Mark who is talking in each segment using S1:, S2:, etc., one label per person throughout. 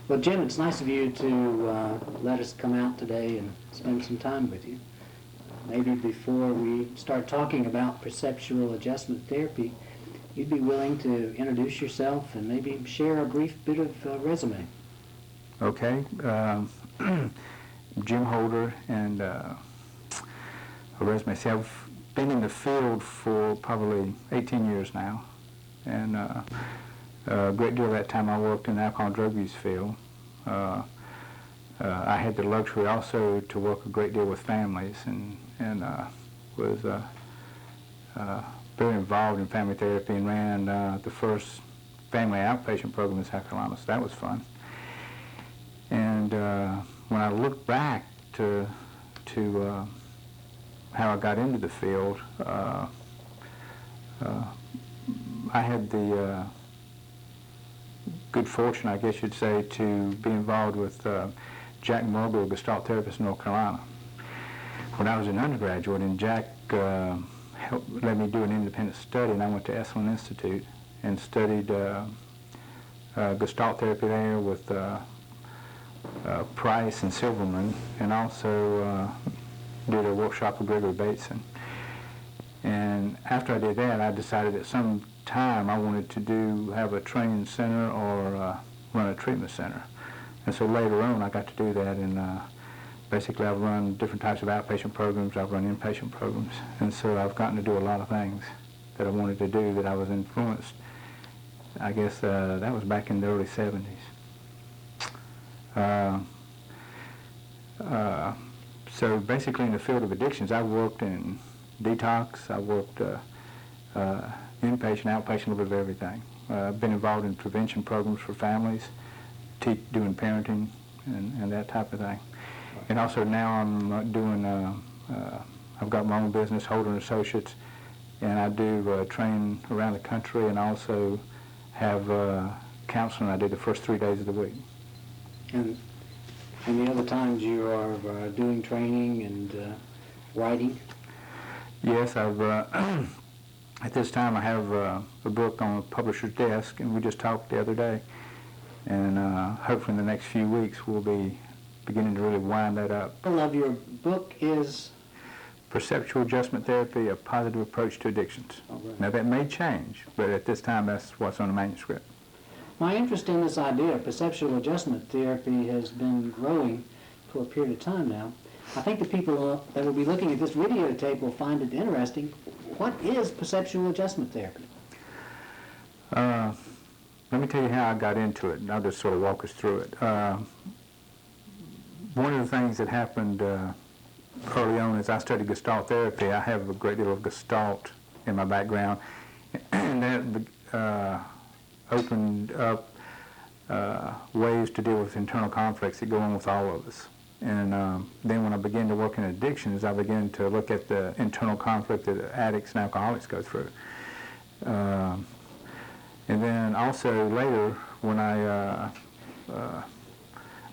S1: Well, Jim, it's nice of you to let us come out today and spend some time with you. Maybe before we start talking about perceptual adjustment therapy, you'd be willing to introduce yourself and maybe share a brief bit of resume.
S2: Okay. Jim Holder, and a resume. See, I've been in the field for probably 18 years now, and a great deal of that time I worked in the alcohol and drug use field. I had the luxury also to work a great deal with families, and was very involved in family therapy and ran the first family outpatient program in South Carolina, so that was fun. And when I look back to how I got into the field, I had the good fortune, I guess you'd say, to be involved with Jack Murby, a Gestalt therapist in North Carolina, when I was an undergraduate, and Jack let me do an independent study, and I went to Esalen Institute and studied Gestalt therapy there with Price and Silverman, and also did a workshop with Gregory Bateson. And after I did that, I decided at some time I wanted to have a training center or run a treatment center. And so later on I got to do that, and basically I've run different types of outpatient programs, I've run inpatient programs, and so I've gotten to do a lot of things that I wanted to do, that I was influenced. I guess that was back in the early 70s. So basically in the field of addictions, I worked in detox, I worked inpatient, outpatient, a little bit of everything. I've been involved in prevention programs for families, doing parenting and that type of thing. And also now I'm doing, I've got my own business, Holder & Associates, and I do train around the country, and also have counseling I do the first 3 days of the week.
S1: And the other times you are doing training and writing?
S2: Yes, I've at this time I have a book on a publisher's desk, and we just talked the other day, and hopefully in the next few weeks we'll be beginning to really wind that up.
S1: The title of your book is?
S2: Perceptual Adjustment Therapy, A Positive Approach to Addictions.
S1: Oh, right.
S2: Now that may change, but at this time that's what's on the manuscript.
S1: My interest in this idea of perceptual adjustment therapy has been growing for a period of time now. I think the people that will be looking at this videotape will find it interesting. What is perceptual adjustment therapy?
S2: Let me tell you how I got into it, and I'll just sort of walk us through it. One of the things that happened early on is I studied Gestalt therapy. I have a great deal of Gestalt in my background, and that opened up ways to deal with internal conflicts that go on with all of us. And then when I began to work in addictions, I began to look at the internal conflict that addicts and alcoholics go through. And then also later, when I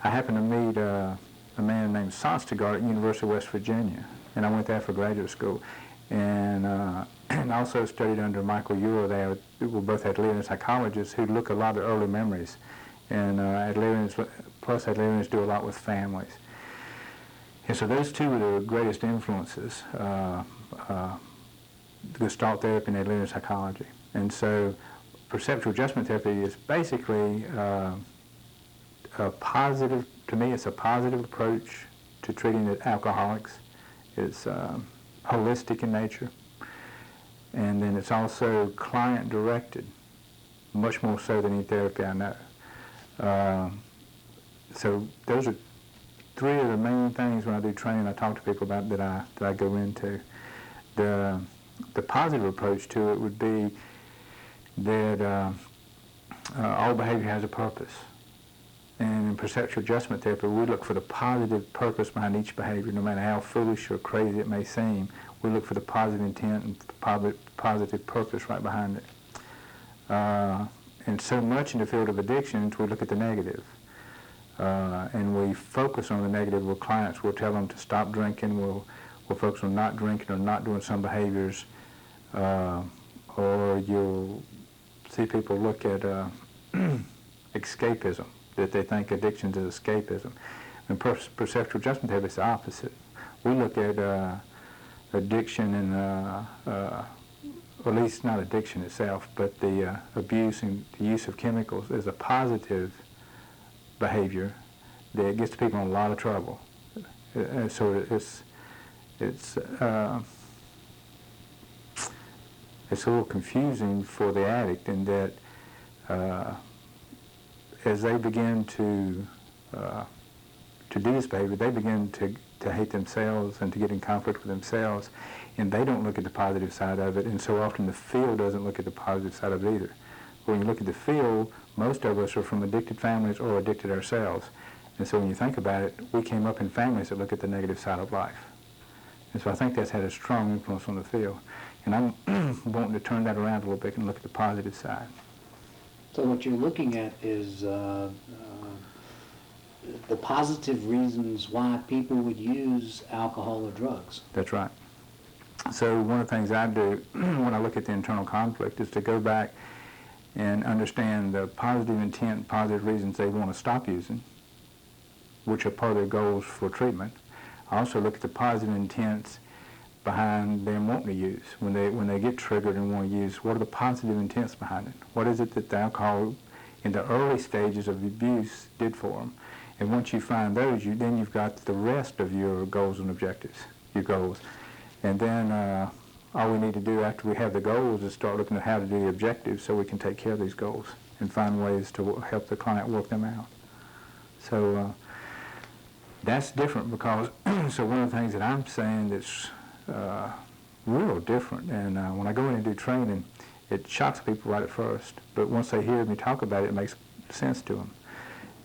S2: happened to meet a man named Sostegard at University of West Virginia, and I went there for graduate school, and also studied under Michael Ewer there. We both Adlerian psychologists who look a lot at early memories, and Adlerians do a lot with families. And so those two were the greatest influences, Gestalt therapy and Adlerian psychology. And so perceptual adjustment therapy is basically a positive, to me it's a positive approach to treating the alcoholics. It's holistic in nature, and then it's also client-directed, much more so than any therapy I know. So those are three of the main things when I do training I talk to people about that I go into. The positive approach to it would be that all behavior has a purpose. And in perceptual adjustment therapy, we look for the positive purpose behind each behavior, no matter how foolish or crazy it may seem. We look for the positive intent and positive purpose right behind it. And so much in the field of addictions, we look at the negative. And we focus on the negative with clients. We'll tell them to stop drinking. We'll focus on not drinking or not doing some behaviors. Or you'll see people look at escapism, that they think addictions is escapism. And perceptual adjustment therapy is the opposite. We look at addiction and, or at least not addiction itself, but the abuse and the use of chemicals as a positive behavior that gets people in a lot of trouble. So it's a little confusing for the addict in that as they begin to do this behavior, they begin to hate themselves and to get in conflict with themselves, and they don't look at the positive side of it, and so often the field doesn't look at the positive side of it either. When you look at the field, most of us are from addicted families or addicted ourselves. And so when you think about it, we came up in families that look at the negative side of life. And so I think that's had a strong influence on the field. And I'm wanting to turn that around a little bit and look at the positive side.
S1: So what you're looking at is the positive reasons why people would use alcohol or drugs.
S2: That's right. So one of the things I do when I look at the internal conflict is to go back and understand the positive intent, positive reasons they want to stop using, which are part of their goals for treatment. I also look at the positive intents behind them wanting to use. When they get triggered and want to use, what are the positive intents behind it? What is it that the alcohol in the early stages of the abuse did for them? And once you find those, then you've got the rest of your goals and objectives, your goals. And then all we need to do after we have the goals is start looking at how to do the objectives so we can take care of these goals and find ways to help the client work them out. So that's different because, so one of the things that I'm saying that's real different, and when I go in and do training, it shocks people right at first, but once they hear me talk about it, it makes sense to them,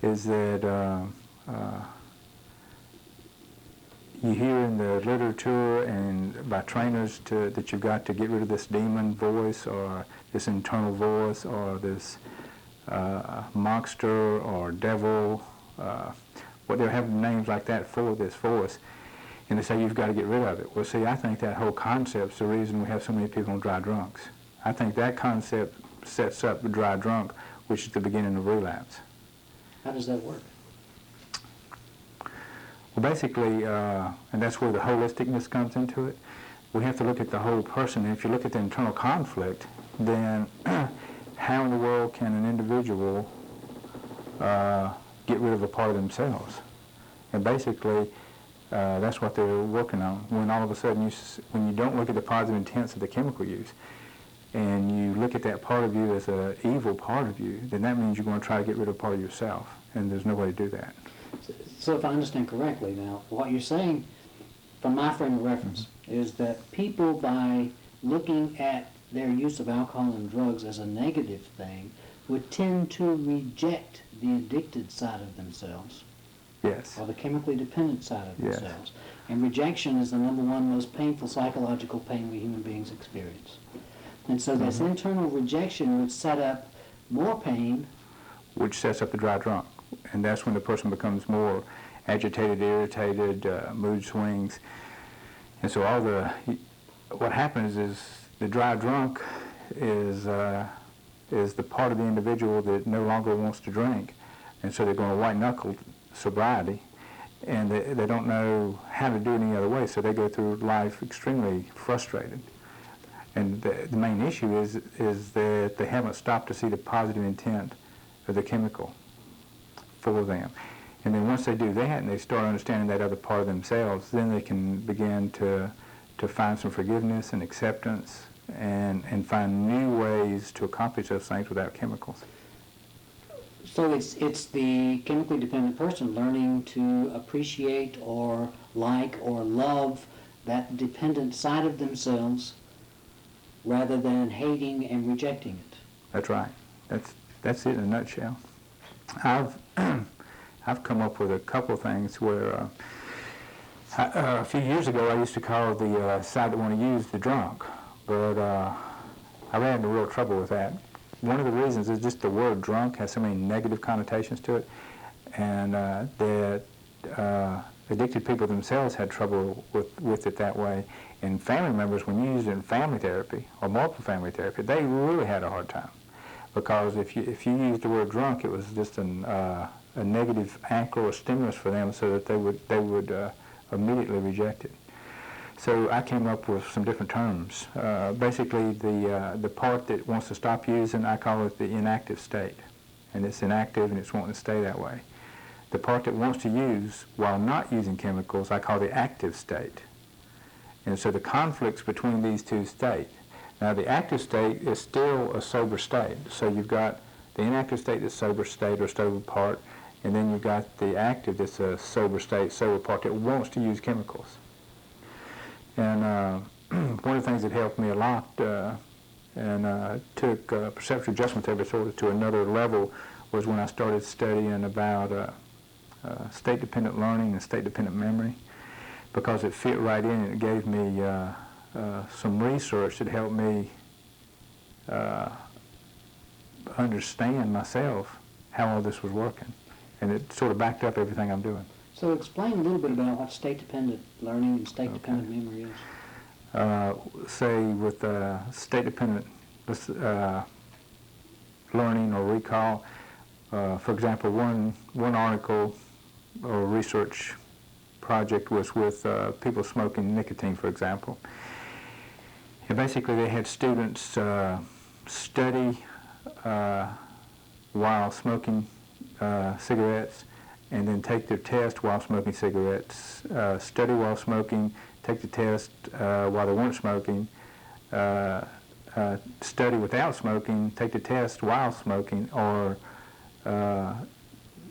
S2: is that you hear in the literature and by trainers that you've got to get rid of this demon voice or this internal voice or this monster or devil, what they're having names like that for this voice, and they say you've got to get rid of it. Well, see, I think that whole concept's the reason we have so many people on dry drunks. I think that concept sets up the dry drunk, which is the beginning of relapse.
S1: How does that work?
S2: Well, basically, and that's where the holisticness comes into it, we have to look at the whole person. And if you look at the internal conflict, then how in the world can an individual get rid of a part of themselves? And basically, that's what they're working on. When all of a sudden, when you don't look at the positive intents of the chemical use, and you look at that part of you as an evil part of you, then that means you're going to try to get rid of part of yourself, and there's no way to do that.
S1: So if I understand correctly now, what you're saying, from my frame of reference, is that people, by looking at their use of alcohol and drugs as a negative thing, would tend to reject the addicted side of themselves.
S2: Yes.
S1: Or the chemically dependent side of
S2: Yes.
S1: themselves. And rejection is the number one most painful psychological pain we human beings experience. And so this internal rejection would set up more pain.
S2: Which sets up the dry drunk. And that's when the person becomes more agitated, irritated, mood swings. And so what happens is the dry drunk is the part of the individual that no longer wants to drink. And so they're going to white-knuckle sobriety, and they don't know how to do it any other way, so they go through life extremely frustrated. And the main issue is that they haven't stopped to see the positive intent of the chemical for them. And then once they do that and they start understanding that other part of themselves, then they can begin to find some forgiveness and acceptance and find new ways to accomplish those things without chemicals.
S1: So it's the chemically dependent person learning to appreciate or like or love that dependent side of themselves rather than hating and rejecting it.
S2: That's right. That's it in a nutshell. I've come up with a couple of things where a few years ago I used to call the side that want to use the drunk, but I ran into real trouble with that. One of the reasons is just the word drunk has so many negative connotations to it, and that addicted people themselves had trouble with it that way. And family members, when you use it in family therapy or multiple family therapy, they really had a hard time. Because if you used the word drunk, it was just a a negative anchor or stimulus for them so that they would immediately reject it. So I came up with some different terms. Basically, the part that wants to stop using, I call it the inactive state. And it's inactive and it's wanting to stay that way. The part that wants to use while not using chemicals, I call the active state. And so the conflicts between these two states. Now the active state is still a sober state. So you've got the inactive state, the sober state or sober part, and then you've got the active that's a sober state, sober part that wants to use chemicals. And one of the things that helped me a lot and took perceptual adjustment therapy sort of to another level was when I started studying about state-dependent learning and state-dependent memory, because it fit right in and it gave me some research that helped me understand myself how all this was working. And it sort of backed up everything I'm doing.
S1: So explain a little bit about what state-dependent learning and state-dependent memory is.
S2: Say with state-dependent learning or recall, for example, one article or research project was with people smoking nicotine, for example. And basically they had students study while smoking cigarettes, and then take their test while smoking cigarettes, study while smoking, take the test while they weren't smoking, study without smoking, take the test while smoking, or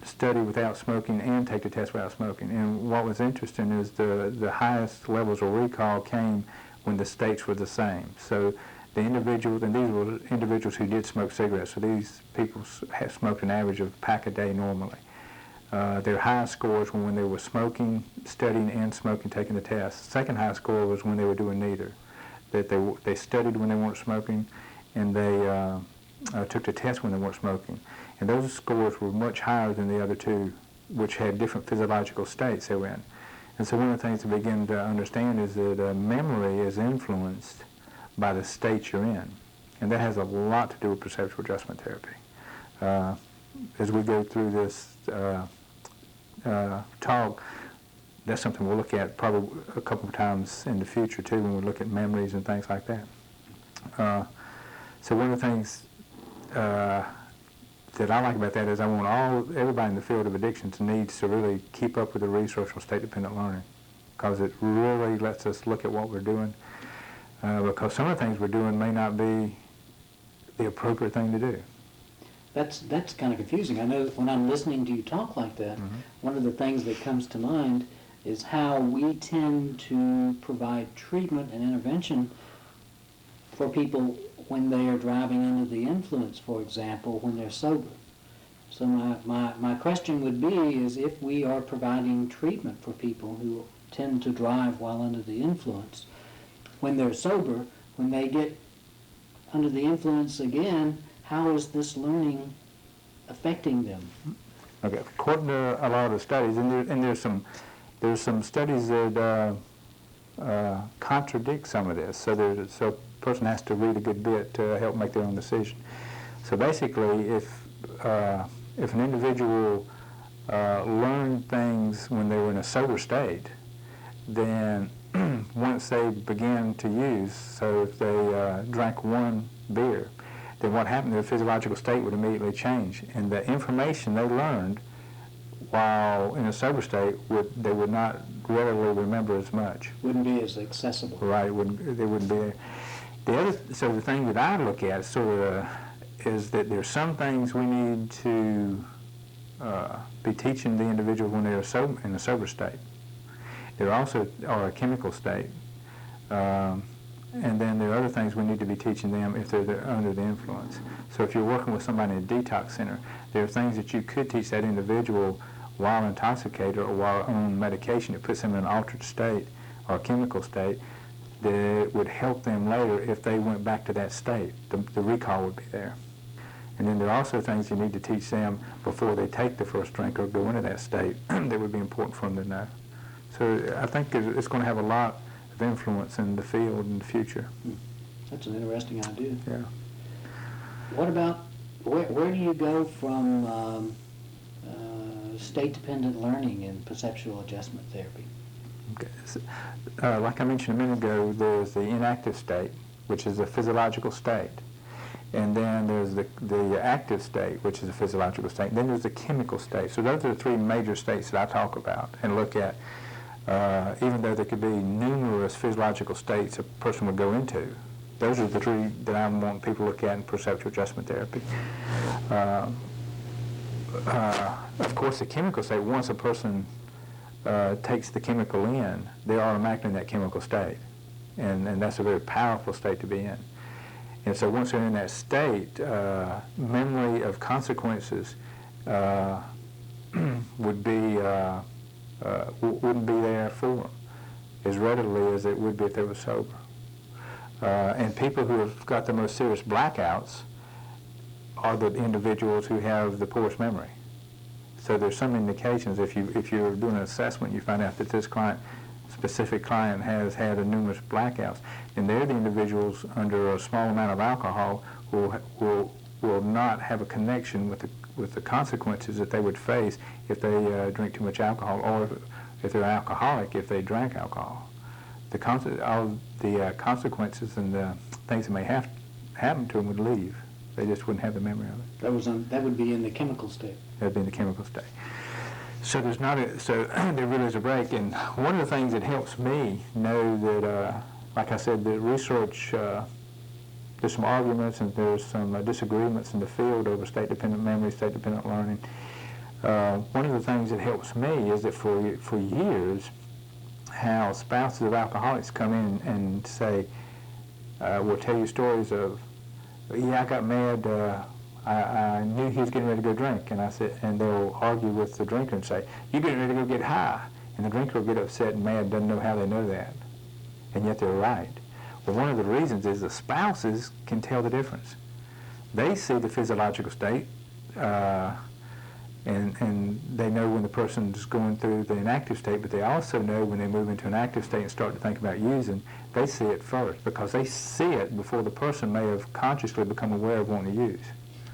S2: study without smoking and take the test without smoking. And what was interesting is the highest levels of recall came when the states were the same. So the individuals, and these were individuals who did smoke cigarettes, so these people had smoked an average of a pack a day normally. Their highest scores were when they were smoking, studying, and smoking, taking the test. Second highest score was when they were doing neither. That they studied when they weren't smoking, and they took the test when they weren't smoking. And those scores were much higher than the other two, which had different physiological states they were in. And so one of the things to begin to understand is that memory is influenced by the state you're in. And that has a lot to do with perceptual adjustment therapy. As we go through this talk, that's something we'll look at probably a couple of times in the future too, when we look at memories and things like that. So one of the things that I like about that is I want everybody in the field of addictions needs to really keep up with the research on state-dependent learning, because it really lets us look at what we're doing, because some of the things we're doing may not be the appropriate thing to do.
S1: That's kind of confusing. I know when I'm listening to you talk like that, one of the things that comes to mind is how we tend to provide treatment and intervention for people when they are driving under the influence, for example, when they're sober. So my question would be is if we are providing treatment for people who tend to drive while under the influence, when they're sober, when they get under the influence again, how is this learning affecting them?
S2: Okay, according to a lot of studies, and there's some studies that contradict some of this. So a person has to read a good bit to help make their own decision. So basically, if an individual learned things when they were in a sober state, then once they began to use, so if they drank one beer, then what happened, their physiological state would immediately change. And the information they learned while in a sober state, they would not readily remember as much.
S1: Wouldn't be as accessible.
S2: Right, they wouldn't be there. So the thing that I look at sort of is that there's some things we need to be teaching the individual when they're in a sober state. There also are a chemical state. And then there are other things we need to be teaching them if they're under the influence. So if you're working with somebody in a detox center, there are things that you could teach that individual while intoxicated or while on medication that puts them in an altered state or a chemical state that would help them later if they went back to that state. The recall would be there. And then there are also things you need to teach them before they take the first drink or go into that state that would be important for them to know. So I think it's going to have a lot of influence in the field in the future.
S1: That's an interesting idea.
S2: Yeah.
S1: What about, where do you go from state-dependent learning in perceptual adjustment therapy?
S2: Okay. So, like I mentioned a minute ago, there's the inactive state, which is a physiological state. And then there's the active state, which is a physiological state. And then there's the chemical state. So those are the three major states that I talk about and look at, even though there could be numerous physiological states a person would go into. Those are the three that I want people to look at in perceptual adjustment therapy. Of course, the chemical state, once a person takes the chemical in, they're automatically in that chemical state. And that's a very powerful state to be in. And so once they're in that state, memory of consequences wouldn't be there for them as readily as it would be if they were sober. And people who have got the most serious blackouts are the individuals who have the poorest memory. So there's some indications if you're doing an assessment, you find out that this specific client has had numerous blackouts, and they're the individuals under a small amount of alcohol will not have a connection with the consequences that they would face if they drink too much alcohol, or if they're alcoholic if they drank alcohol. All the consequences and the things that may have happen to them would leave. They just wouldn't have the memory of it.
S1: That would be in the chemical state.
S2: That would be in the chemical state. So there's not so there really is a break. And one of the things that helps me know that, like I said, the research, there's some arguments and there's some disagreements in the field over state-dependent memory, state-dependent learning. One of the things that helps me is that for years, how spouses of alcoholics come in and say, will tell you stories of, yeah, I got mad, I knew he was getting ready to go drink, and I said, and they'll argue with the drinker and say, you're getting ready to go get high, and the drinker will get upset and mad, doesn't know how they know that, and yet they're right. Well, one of the reasons is the spouses can tell the difference. They see the physiological state, and they know when the person's going through the inactive state, but they also know when they move into an active state and start to think about using, they see it first, because they see it before the person may have consciously become aware of wanting to use.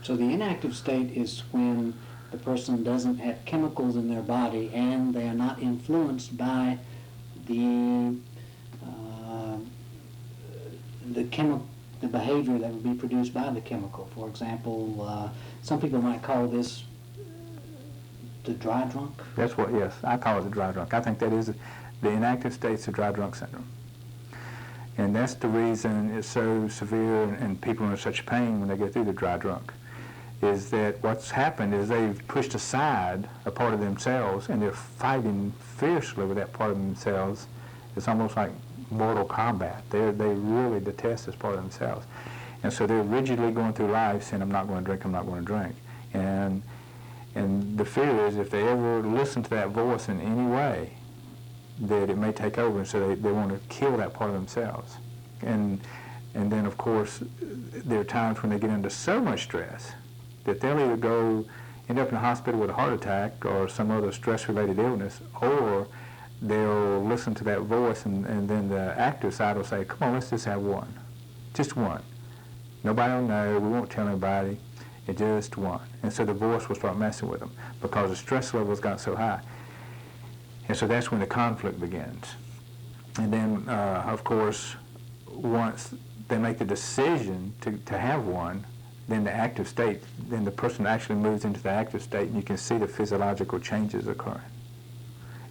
S1: So the inactive state is when the person doesn't have chemicals in their body and they are not influenced by the behavior that would be produced by the chemical. For example, some people might call this the dry drunk.
S2: That's what, yes, I call it the dry drunk. I think that is the inactive state's the dry drunk syndrome. And that's the reason it's so severe and people are in such pain when they go through the dry drunk, is that what's happened is they've pushed aside a part of themselves and they're fighting fiercely with that part of themselves. It's almost like mortal combat. They really detest this part of themselves. And so they're rigidly going through life saying, I'm not going to drink, I'm not going to drink. And the fear is if they ever listen to that voice in any way, that it may take over, and so they want to kill that part of themselves. And then, of course, there are times when they get under so much stress that they'll either end up in a hospital with a heart attack or some other stress-related illness, or they'll listen to that voice, and then the active side will say, come on, let's just have one. Just one. Nobody will know, we won't tell anybody, it's just one. And so the voice will start messing with them because the stress levels got so high. And so that's when the conflict begins. And then, of course, once they make the decision to have one, then the active state, then the person actually moves into the active state, and you can see the physiological changes occurring.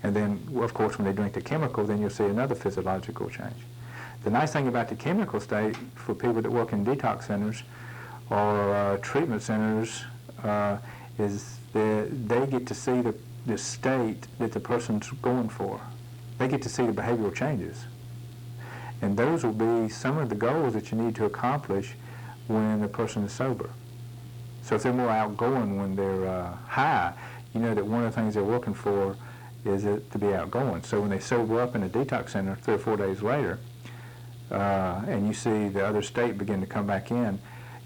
S2: And then, of course, when they drink the chemical, then you'll see another physiological change. The nice thing about the chemical state for people that work in detox centers or treatment centers is that they get to see the state that the person's going for. They get to see the behavioral changes. And those will be some of the goals that you need to accomplish when the person is sober. So if they're more outgoing when they're high, you know that one of the things they're looking for is it to be outgoing. So when they sober up in a detox center 3 or 4 days later, and you see the other state begin to come back in,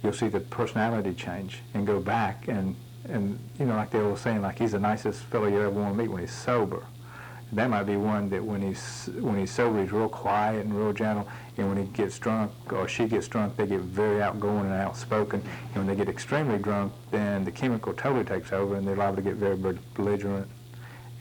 S2: you'll see the personality change and go back and you know, like they were saying, like he's the nicest fellow you ever want to meet when he's sober. That might be one that when he's sober, he's real quiet and real gentle, and when he gets drunk or she gets drunk, they get very outgoing and outspoken. And when they get extremely drunk, then the chemical totally takes over, and they're liable to get very belligerent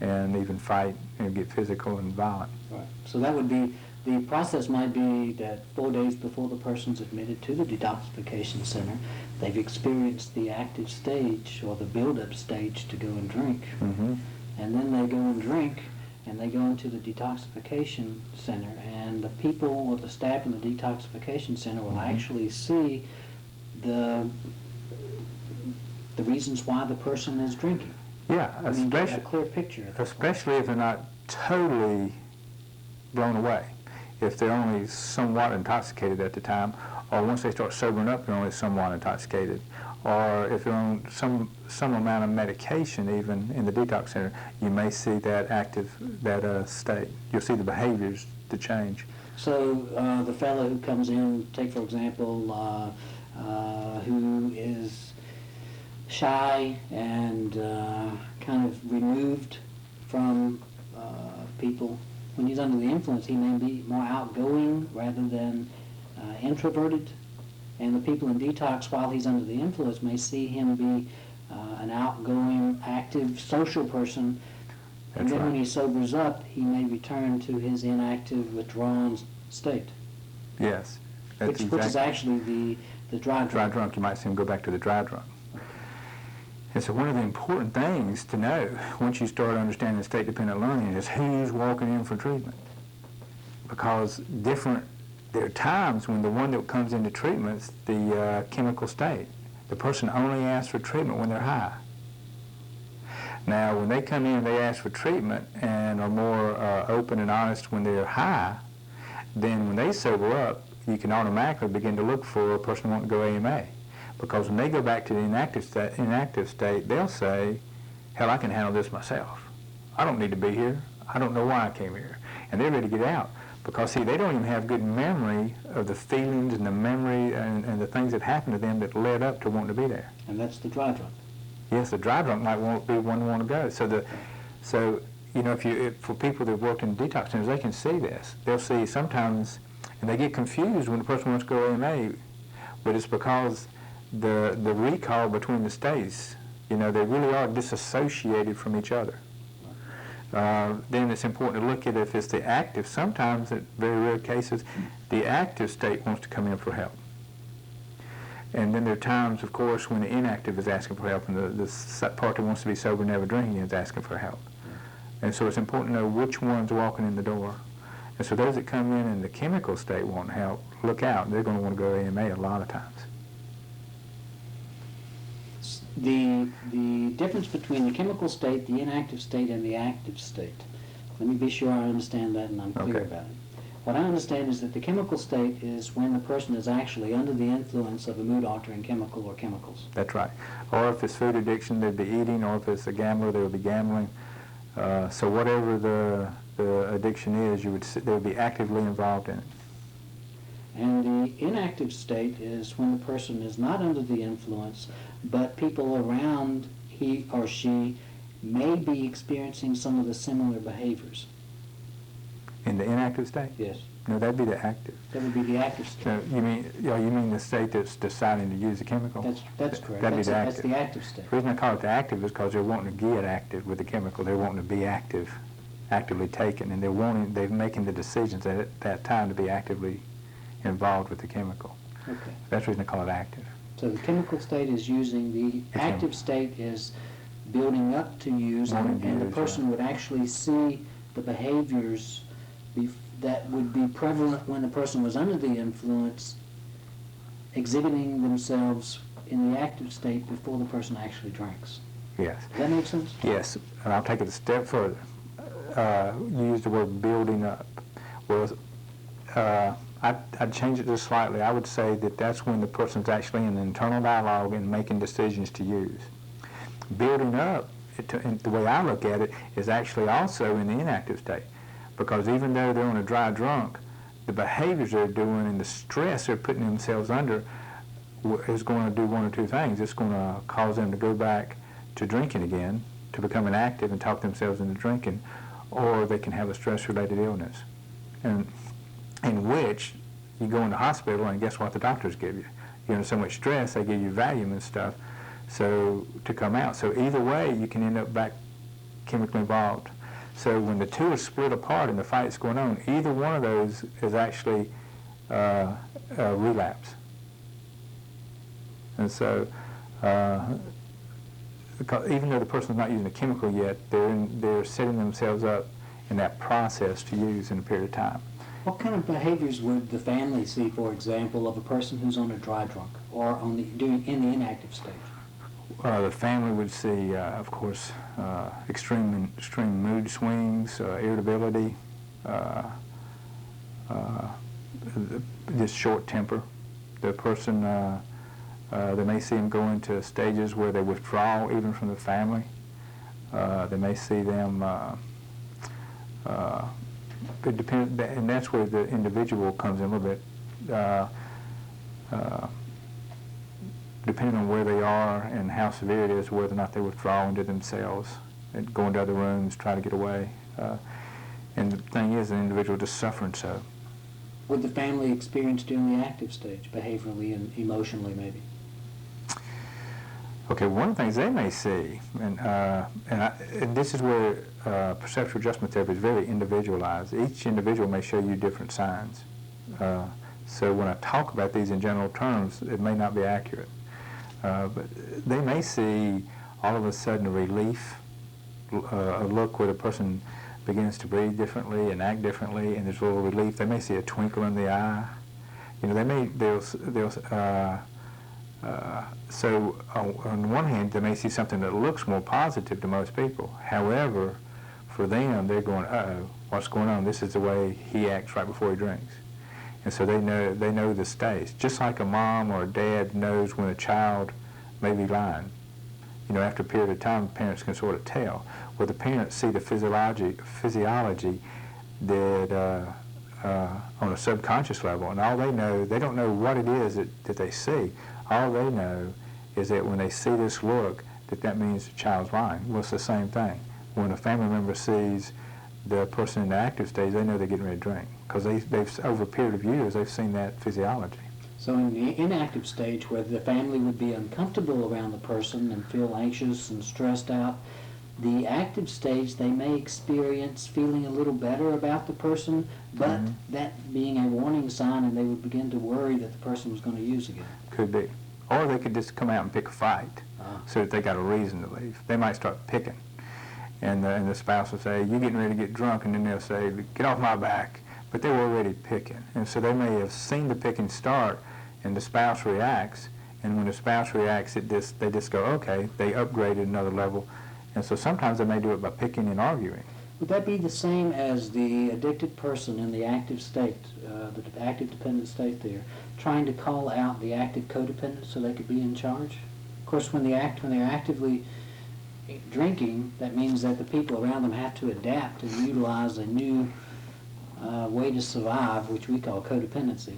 S2: and even fight and get physical and violent.
S1: Right. So that would be, the process might be that 4 days before the person's admitted to the detoxification center, they've experienced the active stage or the build-up stage to go and drink.
S2: Mm-hmm.
S1: And then they go and drink, and they go into the detoxification center, and the people or the staff in the detoxification center will actually see the reasons why the person is drinking.
S2: Yeah,
S1: I mean, get a clear picture.
S2: Especially if they're not totally blown away. If they're only somewhat intoxicated at the time, or once they start sobering up, they're only somewhat intoxicated. Or if they're on some amount of medication, even in the detox center, you may see that state. You'll see the behaviors to change.
S1: So the fellow who comes in, take for example, who is shy and kind of removed from people, when he's under the influence, he may be more outgoing rather than introverted. And the people in detox, while he's under the influence, may see him be an outgoing, active, social person. And then when he sobers up, he may return to his inactive, withdrawn state.
S2: Yes.
S1: Which is actually the dry drunk.
S2: Dry drunk. You might see him go back to the dry drunk. And so one of the important things to know once you start understanding state-dependent learning is who's walking in for treatment. Because there are times when the one that comes into treatment's the chemical state. The person only asks for treatment when they're high. Now, when they come in and they ask for treatment and are more open and honest when they're high, then when they sober up, you can automatically begin to look for a person wanting to go AMA. Because when they go back to the inactive state, they'll say, hell, I can handle this myself. I don't need to be here. I don't know why I came here. And they're ready to get out. Because, see, they don't even have good memory of the feelings and the memory and the things that happened to them that led up to wanting to be there.
S1: And that's the dry drunk.
S2: Yes, the dry drunk might be one to want to go. So you know, if for people that have worked in detox centers, they can see this. They'll see sometimes, and they get confused when the person wants to go AMA, but it's because the recall between the states, you know, they really are disassociated from each other. Then it's important to look at if it's the active. Sometimes, in very rare cases, the active state wants to come in for help. And then there are times, of course, when the inactive is asking for help, and the part that wants to be sober, never drinking, is asking for help. And so it's important to know which one's walking in the door. And so those that come in the chemical state want help, look out. They're going to want to go AMA a lot of times.
S1: The difference between the chemical state, the inactive state, and the active state. Let me be sure I understand that and I'm clear about it. What I understand is that the chemical state is when the person is actually under the influence of a mood-altering chemical or chemicals.
S2: That's right. Or if it's food addiction, they'd be eating, or if it's a gambler, they would be gambling. So whatever the addiction is, they would be actively involved in it.
S1: And the inactive state is when the person is not under the influence, but people around he or she may be experiencing some of the similar behaviors.
S2: In the inactive state?
S1: Yes.
S2: No, that'd be the active.
S1: That would be the active state.
S2: So you mean the state that's deciding to use the chemical?
S1: That's correct.
S2: That'd be the active.
S1: That's the active state.
S2: The reason I call it the active is because they're wanting to get active with the chemical. They're wanting to be actively taken, and they're making the decisions at that time to be actively involved with the chemical.
S1: Okay.
S2: That's the reason I call it active.
S1: So the chemical state is using, the active state is building up to use, and the person would actually see the behaviors that would be prevalent when the person was under the influence exhibiting themselves in the active state before the person actually drinks.
S2: Yes.
S1: Does that make sense?
S2: Yes, and I'll take it a step further. You used the word building up. Well, I'd change it just slightly. I would say that that's when the person's actually in an internal dialogue and making decisions to use. Building up, the way I look at it, is actually also in the inactive state. Because even though they're on a dry drunk, the behaviors they're doing and the stress they're putting themselves under is going to do one or two things. It's going to cause them to go back to drinking again, to become inactive and talk themselves into drinking, or they can have a stress-related illness, and in which you go into hospital and guess what the doctors give you? You're under so much stress, they give you Valium and stuff, so to come out. So either way, you can end up back chemically involved. So when the two are split apart and the fight's going on, either one of those is actually a relapse. And so, because even though the person's not using a chemical yet, they're setting themselves up in that process to use in a period of time.
S1: What kind of behaviors would the family see, for example, of a person who's on a dry drunk or in the inactive stage?
S2: The family would see, of course, extreme mood swings, irritability, this short temper. The person, they may see them go into stages where they withdraw even from the family. They may see them, it depends, and that's where the individual comes in a little bit. Depending on where they are and how severe it is, whether or not they withdraw into themselves and go into other rooms, try to get away. And the thing is, the individual just suffering so.
S1: Would the family experience during the active stage, behaviorally and emotionally maybe?
S2: Okay, one of the things they may see, and this is where perceptual adjustment therapy is very individualized. Each individual may show you different signs. So when I talk about these in general terms, it may not be accurate. But they may see all of a sudden a relief, a look where the person begins to breathe differently and act differently, and there's a little relief. They may see a twinkle in the eye. You know, so on one hand, they may see something that looks more positive to most people. However, for them, they're going, uh-oh, what's going on? This is the way he acts right before he drinks. And so they know the stage. Just like a mom or a dad knows when a child may be lying. You know, after a period of time, parents can sort of tell. Well, the parents see the physiology that on a subconscious level, and all they know, they don't know what it is that they see. All they know is that when they see this look, that means the child's lying. Well, it's the same thing. When a family member sees the person in the active stage, they know they're getting ready to drink, because they've over a period of years, they've seen that physiology.
S1: So in the inactive stage, where the family would be uncomfortable around the person and feel anxious and stressed out, the active stage, they may experience feeling a little better about the person, but that being a warning sign, and they would begin to worry that the person was going to use again.
S2: Could be. Or they could just come out and pick a fight, so that they got a reason to leave. They might start picking. And the spouse will say, you're getting ready to get drunk, and then they'll say, get off my back. But they were already picking. And so they may have seen the picking start, and the spouse reacts, and when the spouse reacts, they just go, okay, they upgraded another level. And so sometimes they may do it by picking and arguing.
S1: Would that be the same as the addicted person in the active state, the active dependent state there, trying to call out the active codependent so they could be in charge? Of course, when they're actively drinking, that means that the people around them have to adapt and utilize a new way to survive, which we call codependency.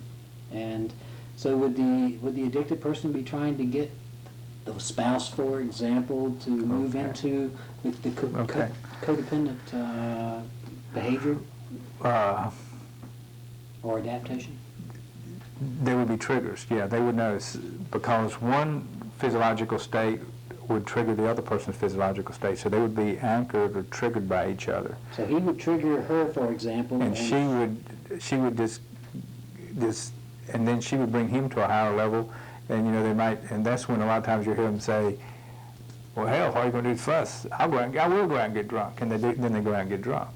S1: And so would the addicted person be trying to get the spouse, for example, to move into the codependent behavior or adaptation?
S2: There would be triggers, yeah. They would notice, because one physiological state would trigger the other person's physiological state, so they would be anchored or triggered by each other.
S1: So he would trigger her, for example,
S2: and she would just, and then she would bring him to a higher level, and you know they might, and that's when a lot of times you hear them say, "Well, hell, what are you going to do with us? I will go out and get drunk," and then they go out and get drunk.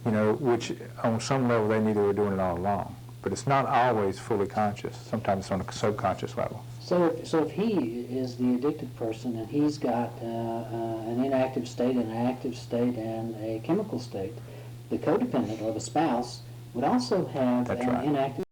S2: You know, which on some level they knew they were doing it all along, but it's not always fully conscious. Sometimes it's on a subconscious level.
S1: So if he is the addicted person and he's got an inactive state, an active state, and a chemical state, the codependent or the spouse would also have an inactive